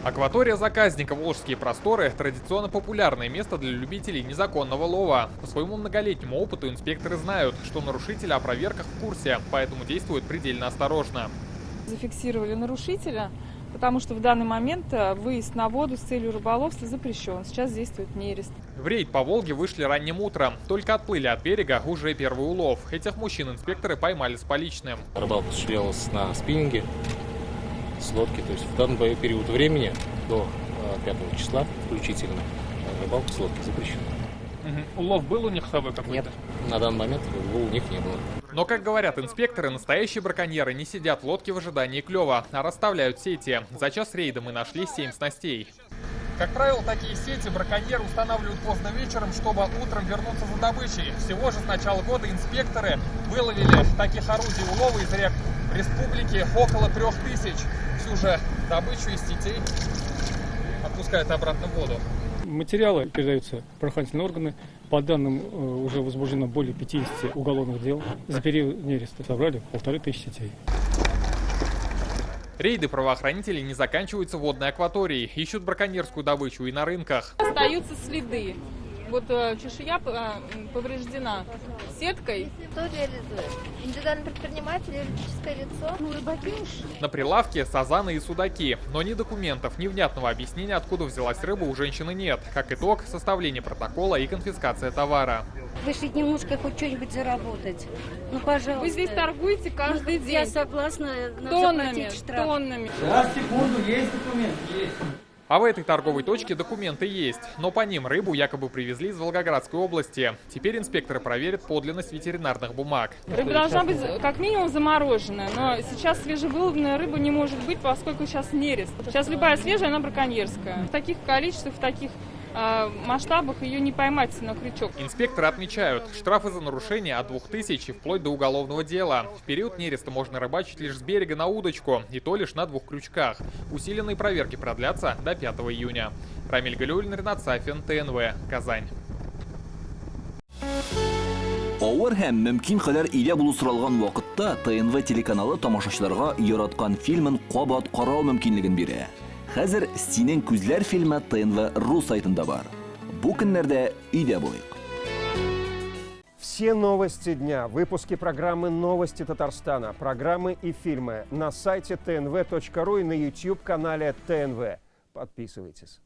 Акватория заказника «Волжские просторы» – традиционно популярное место для любителей незаконного лова. По своему многолетнему опыту инспекторы знают, что нарушители о проверках в курсе, поэтому действуют предельно осторожно. Зафиксировали нарушителя, потому что в данный момент выезд на воду с целью рыболовства запрещен. Сейчас действует нерест. В рейд по Волге вышли ранним утром. Только отплыли от берега уже первый улов. Этих мужчин инспекторы поймали с поличным. Рыбалка осуществлялась на спиннинге с лодки. То есть в данный период времени, до 5 числа включительно, рыбалка с лодки запрещена. Улов был у них с собой какой-то? Нет, на данный момент его у них не было. Но, как говорят инспекторы, настоящие браконьеры не сидят в лодке в ожидании клёва, а расставляют сети. За час рейда мы нашли 7 снастей. Как правило, такие сети браконьеры устанавливают поздно вечером, чтобы утром вернуться за добычей. Всего же с начала года инспекторы выловили таких орудий улова из рек в республике около 3000. Всю же добычу из сетей отпускают обратно в воду. Материалы передаются в правоохранительные органы. По данным уже возбуждено более 50 уголовных дел. За период нереста собрали 1500 сетей. Рейды правоохранителей не заканчиваются водной акваторией. Ищут браконьерскую добычу и на рынках. Остаются следы. Вот чешуя повреждена сеткой. Кто реализует? Индивидуальный предприниматель, юридическое лицо? Рыбаки ушли. На прилавке сазаны и судаки. Но ни документов, ни внятного объяснения, откуда взялась рыба, у женщины нет. Как итог, составление протокола и конфискация товара. Решить немножко хоть что-нибудь заработать. Ну, пожалуйста. Вы здесь торгуете каждый день. Я согласна тоннами, заплатить штраф. тоннами. Сейчас, секунду, есть документ, есть. А в этой торговой точке документы есть, но по ним рыбу якобы привезли из Волгоградской области. Теперь инспекторы проверят подлинность ветеринарных бумаг. Рыба должна быть как минимум замороженная, но сейчас свежевыловленная рыба не может быть, поскольку сейчас нерест. Сейчас любая свежая, она браконьерская. В таких количествах, в таких масштабах ее не поймать на крючок. Инспекторы отмечают, штрафы за нарушение от 2000 и вплоть до уголовного дела. В период нереста можно рыбачить лишь с берега на удочку, и то лишь на 2 крючках. Усиленные проверки продлятся до 5 июня. Рамиль Галиуллин, Ренат Сафин, ТНВ, Казань. Авыр һәм мөмкин кадәр илә булу соралган вакытта ТНВ телеканалы тамашачыларга яраткан фильмын кабат карау мөмкинлеген бирә. Хәзер «Синең күзләр» фильмы ТНВ.ру сайтында бар. Бу көннәрдә өйдә булыйк. Все новости дня, выпуски программы «Новости Татарстана», программы и фильмы на сайте tnv.ru и на YouTube-канале ТНВ. Подписывайтесь.